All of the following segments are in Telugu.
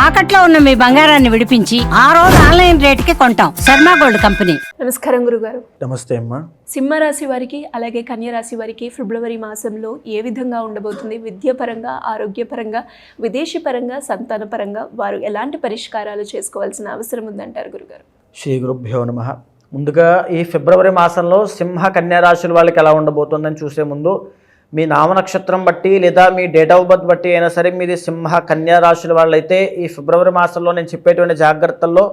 తాకట్లో ఉన్న మీ బంగారాన్ని విడిపించి ఆ రోజు ఆన్లైన్ రేటుకి కొంటాం. Sharma gold company. నమస్కారం గురుగారు. నమస్తే అమ్మా. సింహరాశి వారికి అలాగే కన్యరాశి వారికి ఫిబ్రవరి మాసంలో ఏ విధంగా ఉండబోతుంది? విద్యాపరంగా, ఆరోగ్యపరంగా, విదేశీ పరంగా, సంతాన పరంగా వారు ఎలాంటి పరిష్కారాలు చేసుకోవాల్సిన అవసరం ఉందంటారు గురుగారు? శ్రీ గురుభ్యో నమః. ముందుగా ఈ ఫిబ్రవరి మాసంలో సింహ కన్యా రాశుల వాళ్ళకి ఎలా ఉండబోతుందని చూసే ముందు మీ నామ నక్షత్రం బట్టి లేదా మీ డేట్ ఆఫ్ బర్త్ బట్టి అయినా సరే మీది సింహ కన్యా రాశుల వాళ్ళైతే ఈ ఫిబ్రవరి మాసంలో నేను చెప్పేటువంటి జాగ్రత్తల్లో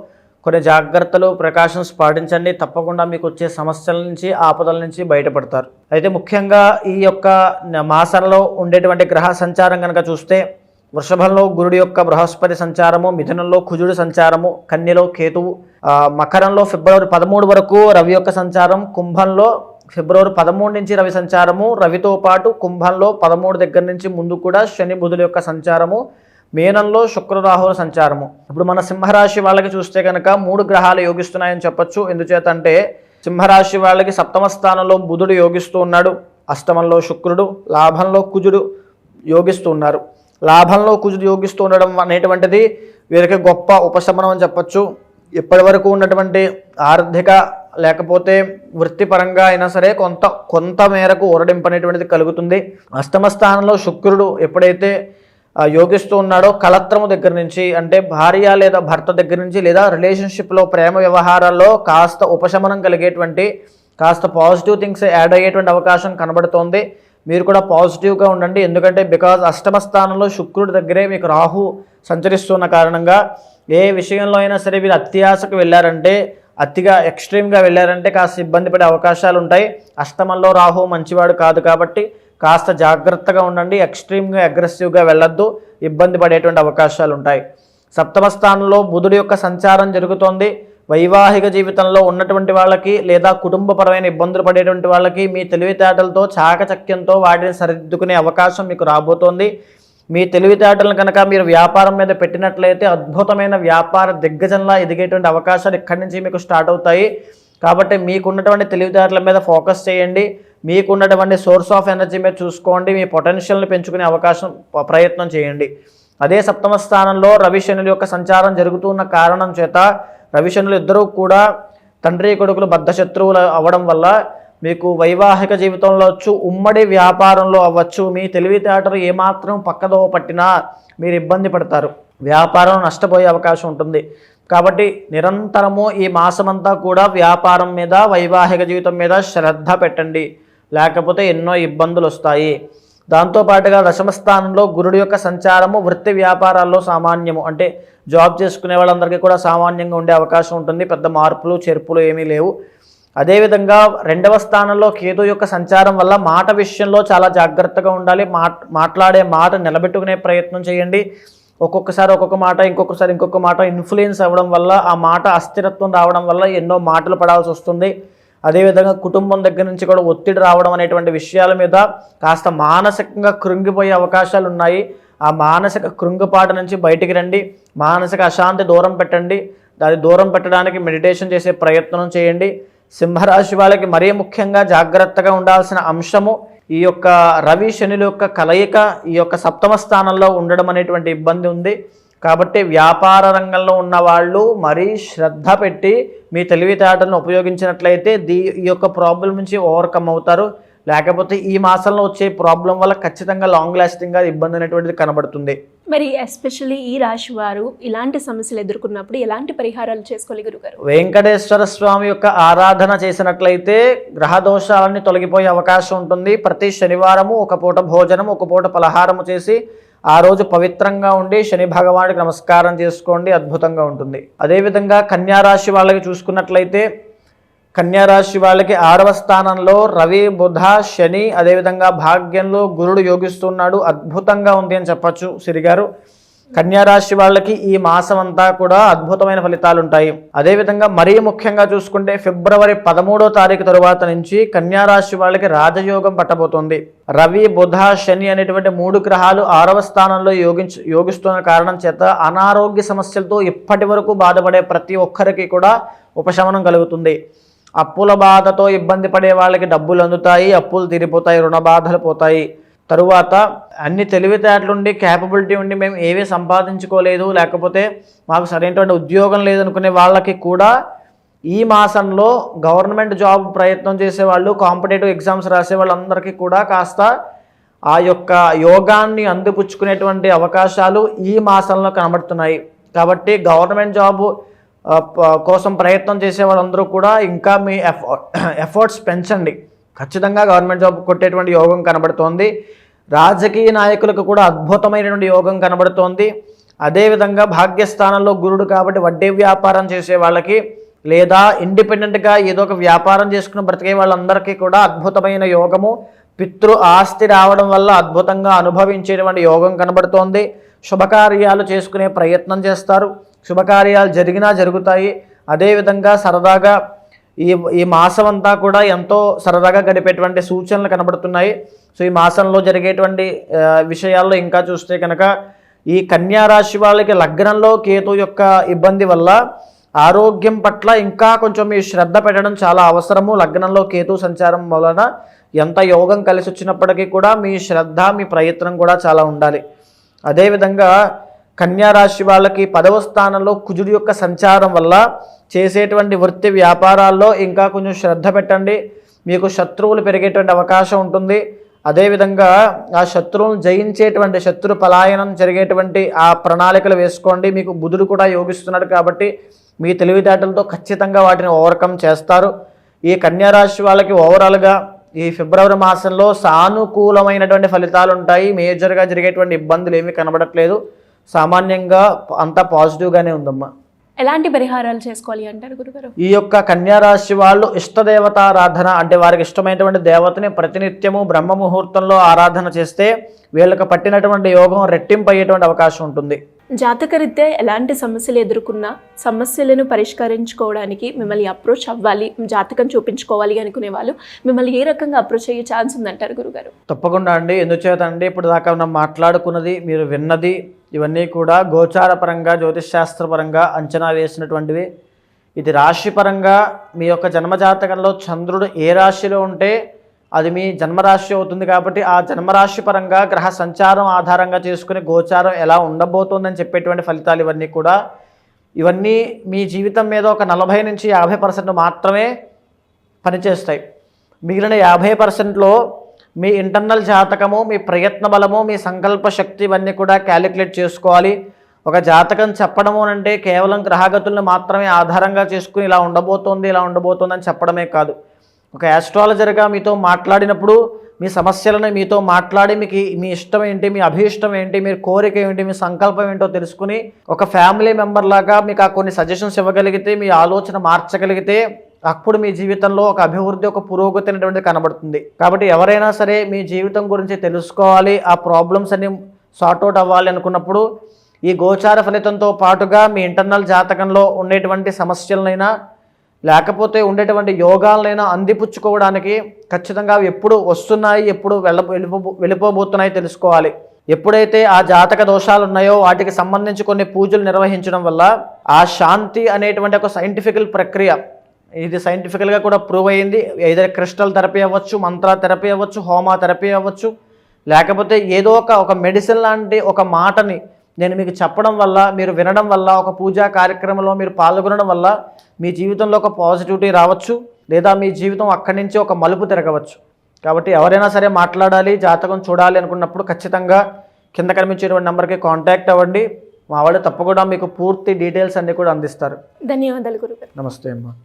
కొన్ని జాగ్రత్తలు ప్రికాషన్స్ పాటించండి. తప్పకుండా మీకు వచ్చే సమస్యల నుంచి, ఆపదల నుంచి బయటపడతారు. అయితే ముఖ్యంగా ఈ యొక్క మాసంలో ఉండేటువంటి గ్రహ సంచారం కనుక చూస్తే వృషభంలో గురుడి యొక్క బృహస్పతి సంచారము, మిథునంలో కుజుడు సంచారము, కన్యలో కేతువు, మకరంలో ఫిబ్రవరి 13 వరకు రవి యొక్క సంచారం, కుంభంలో ఫిబ్రవరి 13 నుంచి రవి సంచారము, రవితో పాటు కుంభంలో 13 దగ్గర నుంచి ముందు కూడా శని బుధుల యొక్క సంచారము, మీనంలో శుక్రరాహుల సంచారము. ఇప్పుడు మన సింహరాశి వాళ్ళకి చూస్తే కనుక 3 గ్రహాలు యోగిస్తున్నాయని చెప్పొచ్చు. ఎందుచేత అంటే సింహరాశి వాళ్ళకి సప్తమ స్థానంలో బుధుడు యోగిస్తూ ఉన్నాడు, అష్టమంలో శుక్రుడు, లాభంలో కుజుడు యోగిస్తూ ఉన్నారు. లాభంలో కుజుడు యోగిస్తూ ఉండడం అనేటువంటిది వీరికి గొప్ప ఉపశమనం అని చెప్పచ్చు. ఇప్పటి వరకు ఉన్నటువంటి ఆర్థిక లేకపోతే వృత్తిపరంగా అయినా సరే కొంత మేరకు ఊరడింపు అనేటువంటిది కలుగుతుంది. అష్టమ స్థానంలో శుక్రుడు ఎప్పుడైతే యోగిస్తూ ఉన్నాడో కళత్రము దగ్గర నుంచి, అంటే భార్య లేదా భర్త దగ్గర నుంచి లేదా రిలేషన్షిప్లో ప్రేమ వ్యవహారాల్లో కాస్త ఉపశమనం కలిగేటువంటి, కాస్త పాజిటివ్ థింగ్స్ యాడ్ అయ్యేటువంటి అవకాశం కనబడుతోంది. మీరు కూడా పాజిటివ్గా ఉండండి. ఎందుకంటే బికాజ్ అష్టమ స్థానంలో శుక్రుడి దగ్గరే మీకు రాహు సంచరిస్తున్న కారణంగా ఏ విషయంలో అయినా సరే మీరు అత్యాశకు వెళ్ళారంటే, అతిగా ఎక్స్ట్రీమ్గా వెళ్ళారంటే కాస్త ఇబ్బంది పడే అవకాశాలు ఉంటాయి. అష్టమంలో రాహు మంచివాడు కాదు కాబట్టి కాస్త జాగ్రత్తగా ఉండండి. ఎక్స్ట్రీమ్గా అగ్రెసివ్గా వెళ్ళొద్దు, ఇబ్బంది పడేటువంటి అవకాశాలు ఉంటాయి. సప్తమ స్థానంలో బుధుడి యొక్క సంచారం జరుగుతోంది. వైవాహిక జీవితంలో ఉన్నటువంటి వాళ్ళకి లేదా కుటుంబపరమైన ఇబ్బందులు పడేటువంటి వాళ్ళకి మీ తెలివితేటలతో, చాకచక్యంతో వాటిని సరిదిద్దుకునే అవకాశం మీకు రాబోతోంది. మీ తెలివితేటలను కనుక మీరు వ్యాపారం మీద పెట్టినట్లయితే అద్భుతమైన వ్యాపార దిగ్గజంలా ఎదిగేటువంటి అవకాశాలు ఇక్కడి నుంచి మీకు స్టార్ట్ అవుతాయి. కాబట్టి మీకున్నటువంటి తెలివితేటల మీద ఫోకస్ చేయండి. మీకున్నటువంటి సోర్స్ ఆఫ్ ఎనర్జీ మీద చూసుకోండి. మీ పొటెన్షియల్ని పెంచుకునే అవకాశం ప్రయత్నం చేయండి. అదే సప్తమ స్థానంలో రవి శనుల యొక్క సంచారం జరుగుతున్న కారణం చేత రవి శనులు ఇద్దరూ కూడా తండ్రి కొడుకులు బద్ధశత్రువులు అవ్వడం వల్ల మీకు వైవాహిక జీవితంలో అవచ్చు, ఉమ్మడి వ్యాపారంలో అవ్వచ్చు, మీ తెలివితేటలు ఏమాత్రం పక్కదో పట్టినా మీరు ఇబ్బంది పడతారు, వ్యాపారం నష్టపోయే అవకాశం ఉంటుంది. కాబట్టి నిరంతరము ఈ మాసమంతా కూడా వ్యాపారం మీద, వైవాహిక జీవితం మీద శ్రద్ధ పెట్టండి, లేకపోతే ఎన్నో ఇబ్బందులు వస్తాయి. దాంతోపాటుగా దశమ స్థానంలో గురుడి యొక్క సంచారము వృత్తి వ్యాపారాల్లో సామాన్యము, అంటే జాబ్ చేసుకునే వాళ్ళందరికీ కూడా సామాన్యంగా ఉండే అవకాశం ఉంటుంది. పెద్ద మార్పులు చేర్పులు ఏమీ లేవు. అదేవిధంగా రెండవ స్థానంలో కేతు యొక్క సంచారం వల్ల మాట విషయంలో చాలా జాగ్రత్తగా ఉండాలి. మాట్లాడే మాట నిలబెట్టుకునే ప్రయత్నం చేయండి. ఒక్కొక్కసారి ఒక్కొక్క మాట, ఇంకొకసారి ఇంకొక మాట ఇన్ఫ్లుయెన్స్ అవ్వడం వల్ల, ఆ మాట అస్థిరత్వం రావడం వల్ల ఎన్నో మాటలు పడాల్సి వస్తుంది. అదేవిధంగా కుటుంబం దగ్గర నుంచి కూడా ఒత్తిడి రావడం అనేటువంటి విషయాల మీద కాస్త మానసికంగా కృంగిపోయే అవకాశాలు ఉన్నాయి. ఆ మానసిక కృంగుపాటు నుంచి బయటికి రండి. మానసిక అశాంతి దూరం పెట్టండి. దాన్ని దూరం పెట్టడానికి మెడిటేషన్ చేసే ప్రయత్నం చేయండి. సింహరాశి వాళ్ళకి మరీ ముఖ్యంగా జాగ్రత్తగా ఉండాల్సిన అంశము ఈ యొక్క రవి శనుల యొక్క కలయిక ఈ యొక్క సప్తమ స్థానంలో ఉండడం అనేటువంటి ఇబ్బంది ఉంది. కాబట్టి వ్యాపార రంగంలో ఉన్న వాళ్ళు మరీ శ్రద్ధ పెట్టి మీ తెలివితేటలను ఉపయోగించినట్లయితే ఈ యొక్క ప్రాబ్లం నుంచి ఓవర్కమ్ అవుతారు. లేకపోతే ఈ మాసంలో వచ్చే ప్రాబ్లం వల్ల ఖచ్చితంగా లాంగ్ లాస్టింగ్గా ఇబ్బంది అనేటువంటిది కనబడుతుంది. మరి ఎస్పెషల్లీ ఈ రాశి వారు ఇలాంటి సమస్యలు ఎదుర్కొన్నప్పుడు ఎలాంటి పరిహారాలు చేసుకోవాలి గురుగారు? వెంకటేశ్వర స్వామి యొక్క ఆరాధన చేసినట్లయితే గ్రహ దోషాలన్నీ తొలగిపోయే అవకాశం ఉంటుంది. ప్రతి శనివారము ఒక పూట భోజనం, ఒక పూట పలహారము చేసి ఆ రోజు పవిత్రంగా ఉండి శని భగవానుడికి నమస్కారం చేసుకోండి, అద్భుతంగా ఉంటుంది. అదేవిధంగా కన్యారాశి వాళ్ళకి చూసుకున్నట్లయితే కన్యారాశి వాళ్ళకి 6వ స్థానంలో రవి, బుధ, శని, అదేవిధంగా భాగ్యంలో గురుడు యోగిస్తున్నాడు. అద్భుతంగా ఉంది అని చెప్పచ్చు సిరిగారు. కన్యారాశి వాళ్ళకి ఈ మాసం అంతా కూడా అద్భుతమైన ఫలితాలు ఉంటాయి. అదేవిధంగా మరీ ముఖ్యంగా చూసుకుంటే ఫిబ్రవరి 13వ తారీఖు తరువాత నుంచి కన్యారాశి వాళ్ళకి రాజయోగం పట్టబోతోంది. రవి, బుధ, శని అనేటువంటి 3 గ్రహాలు 6వ స్థానంలో యోగిస్తున్న కారణం చేత అనారోగ్య సమస్యలతో ఇప్పటి వరకు బాధపడే ప్రతి ఒక్కరికి కూడా ఉపశమనం కలుగుతుంది. అప్పుల బాధతో ఇబ్బంది పడే వాళ్ళకి డబ్బులు అందుతాయి, అప్పులు తీరిపోతాయి, రుణ బాధలు పోతాయి. తరువాత అన్ని తెలివితేటలుండి క్యాపబిలిటీ ఉండి మేము ఏమీ సంపాదించుకోలేదు, లేకపోతే మాకు సరైనటువంటి ఉద్యోగం లేదనుకునే వాళ్ళకి కూడా ఈ మాసంలో గవర్నమెంట్ జాబ్ ప్రయత్నం చేసేవాళ్ళు, కాంపిటేటివ్ ఎగ్జామ్స్ రాసే వాళ్ళందరికీ కూడా కాస్త ఆ యొక్క యోగాన్ని అందిపుచ్చుకునేటువంటి అవకాశాలు ఈ మాసంలో కనబడుతున్నాయి. కాబట్టి గవర్నమెంట్ జాబ్ కోసం ప్రయత్నం చేసే వాళ్ళందరూ కూడా ఇంకా మీ ఎఫర్ట్స్ పెంచండి. ఖచ్చితంగా గవర్నమెంట్ జాబ్ కొట్టేటువంటి యోగం కనబడుతోంది. రాజకీయ నాయకులకు కూడా అద్భుతమైనటువంటి యోగం కనబడుతోంది. అదేవిధంగా భాగ్యస్థానంలో గురుడు కాబట్టి వడ్డీ వ్యాపారం చేసే వాళ్ళకి లేదా ఇండిపెండెంట్గా ఏదో ఒక వ్యాపారం చేసుకుని బ్రతికే వాళ్ళందరికీ కూడా అద్భుతమైన యోగము, పితృ ఆస్తి రావడం వల్ల అద్భుతంగా అనుభవించేటువంటి యోగం కనబడుతోంది. శుభకార్యాలు చేసుకునే ప్రయత్నం చేస్తారు, శుభకార్యాలు జరిగినా జరుగుతాయి. అదేవిధంగా సరదాగా ఈ మాసం అంతా కూడా ఎంతో సరదాగా గడిపేటువంటి సూచనలు కనబడుతున్నాయి. సో ఈ మాసంలో జరిగేటువంటి విషయాల్లో ఇంకా చూస్తే కనుక ఈ కన్యా రాశి వాళ్ళకి లగ్నంలో కేతు యొక్క ఇబ్బంది వల్ల ఆరోగ్యం పట్ల ఇంకా కొంచెం మీ శ్రద్ధ పెట్టడం చాలా అవసరము. లగ్నంలో కేతు సంచారం వలన ఎంత యోగం కలిసి వచ్చినప్పటికీ కూడా మీ శ్రద్ధ, మీ ప్రయత్నం కూడా చాలా ఉండాలి. అదేవిధంగా కన్యా రాశి వాళ్ళకి 10వ స్థానంలో కుజుడి యొక్క సంచారం వల్ల చేసేటువంటి వృత్తి వ్యాపారాల్లో ఇంకా కొంచెం శ్రద్ధ పెట్టండి. మీకు శత్రువులు పెరిగేటువంటి అవకాశం ఉంటుంది. అదేవిధంగా ఆ శత్రువులను జయించేటువంటి, శత్రు పలాయనం జరిగేటువంటి ఆ ప్రణాళికలు వేసుకోండి. మీకు బుధుడు కూడా యోగిస్తున్నాడు కాబట్టి మీ తెలివితేటలతో ఖచ్చితంగా వాటిని ఓవర్కమ్ చేస్తారు. ఈ కన్యా రాశి వాళ్ళకి ఓవరాల్గా ఈ ఫిబ్రవరి మాసంలో సానుకూలమైనటువంటి ఫలితాలు ఉంటాయి. మేజర్గా జరిగేటువంటి ఇబ్బందులు ఏమీ కనబడట్లేదు. సామాన్యంగా అంతా పాజిటివ్గానే ఉందమ్మా. ఎలాంటి పరిహారాలు చేసుకోవాలి అంటారు గురుగారు? ఈ యొక్క కన్యా రాశి వాళ్ళు ఇష్టదేవతారాధన అంటే వారికి ఇష్టమైనటువంటి దేవతని ప్రతినిత్యము బ్రహ్మ ముహూర్తంలో ఆరాధన చేస్తే వీళ్ళకి పట్టినటువంటి యోగం రెట్టింపు అయ్యేటువంటి అవకాశం ఉంటుంది. జాతకరీత్యా ఎలాంటి సమస్యలు ఎదుర్కొన్నా సమస్యలను పరిష్కరించుకోవడానికి మిమ్మల్ని అప్రోచ్ అవ్వాలి, జాతకం చూపించుకోవాలి అనుకునే వాళ్ళు మిమ్మల్ని ఏ రకంగా అప్రోచ్ అయ్యే ఛాన్స్ ఉందంటారు గురుగారు? తప్పకుండా అండి. ఎందుచేత అండి, ఇప్పుడు దాకా మనం మాట్లాడుకున్నది, మీరు విన్నది ఇవన్నీ కూడా గోచారపరంగా, జ్యోతిష్శాస్త్రపరంగా అంచనా వేసినటువంటివి. ఇది రాశిపరంగా మీ యొక్క జన్మజాతకంలో చంద్రుడు ఏ రాశిలో ఉంటే అది మీ జన్మరాశి అవుతుంది. కాబట్టి ఆ జన్మరాశి పరంగా గ్రహ సంచారం ఆధారంగా చేసుకుని గోచారం ఎలా ఉండబోతోందని చెప్పేటువంటి ఫలితాలు ఇవన్నీ కూడా. ఇవన్నీ మీ జీవితం మీద ఒక 40 నుంచి 50% మాత్రమే పనిచేస్తాయి. మిగిలిన 50%లో మీ ఇంటర్నల్ జాతకము, మీ ప్రయత్న బలము, మీ సంకల్ప శక్తి ఇవన్నీ కూడా క్యాలిక్యులేట్ చేసుకోవాలి. ఒక జాతకం చెప్పడము అంటే కేవలం గ్రహగతులను మాత్రమే ఆధారంగా చేసుకుని ఇలా ఉండబోతోంది, ఇలా ఉండబోతోంది అని చెప్పడమే కాదు. ఒక యాస్ట్రాలజర్గా మీతో మాట్లాడినప్పుడు మీ సమస్యలను మీతో మాట్లాడి మీకు మీ ఇష్టం ఏంటి, మీ అభీష్టం ఏంటి, మీ కోరిక ఏంటి, మీ సంకల్పం ఏంటో తెలుసుకుని ఒక ఫ్యామిలీ మెంబర్ లాగా మీకు ఆ కొన్ని సజెషన్స్ ఇవ్వగలిగితే, మీ ఆలోచన మార్చగలిగితే అప్పుడు మీ జీవితంలో ఒక అభివృద్ధి, ఒక పురోగతి అనేటువంటిది కనబడుతుంది. కాబట్టి ఎవరైనా సరే మీ జీవితం గురించి తెలుసుకోవాలి, ఆ ప్రాబ్లమ్స్ అన్ని సార్ట్అవుట్ అవ్వాలి అనుకున్నప్పుడు ఈ గోచార ఫలితంతో పాటుగా మీ ఇంటర్నల్ జాతకంలో ఉండేటువంటి సమస్యలనైనా లేకపోతే ఉండేటువంటి యోగాలనైనా అందిపుచ్చుకోవడానికి ఖచ్చితంగా ఎప్పుడు వస్తున్నాయి, ఎప్పుడు వెళ్ళిపోబోతున్నాయి తెలుసుకోవాలి. ఎప్పుడైతే ఆ జాతక దోషాలు ఉన్నాయో వాటికి సంబంధించి కొన్ని పూజలు నిర్వహించడం వల్ల ఆ శాంతి అనేటువంటి ఒక సైంటిఫికల్ ప్రక్రియ, ఇది సైంటిఫికల్గా కూడా ప్రూవ్ అయ్యింది. ఏదైనా క్రిస్టల్ థెరపీ అవ్వచ్చు, మంత్ర థెరపీ అవ్వచ్చు, హోమా థెరపీ అవ్వచ్చు, లేకపోతే ఏదో ఒక మెడిసిన్ లాంటి ఒక మాటని నేను మీకు చెప్పడం వల్ల, మీరు వినడం వల్ల, ఒక పూజా కార్యక్రమంలో మీరు పాల్గొనడం వల్ల మీ జీవితంలో ఒక పాజిటివిటీ రావచ్చు, లేదా మీ జీవితం అక్కడి నుంచి ఒక మలుపు తిరగవచ్చు. కాబట్టి ఎవరైనా సరే మాట్లాడాలి, జాతకం చూడాలి అనుకున్నప్పుడు ఖచ్చితంగా కింద కనిపించేటువంటి నెంబర్కి కాంటాక్ట్ అవ్వండి. మా వాళ్ళు తప్పకుండా మీకు పూర్తి డీటెయిల్స్ అన్నీ కూడా అందిస్తారు. ధన్యవాదాలు గురుగారు. నమస్తే అమ్మా.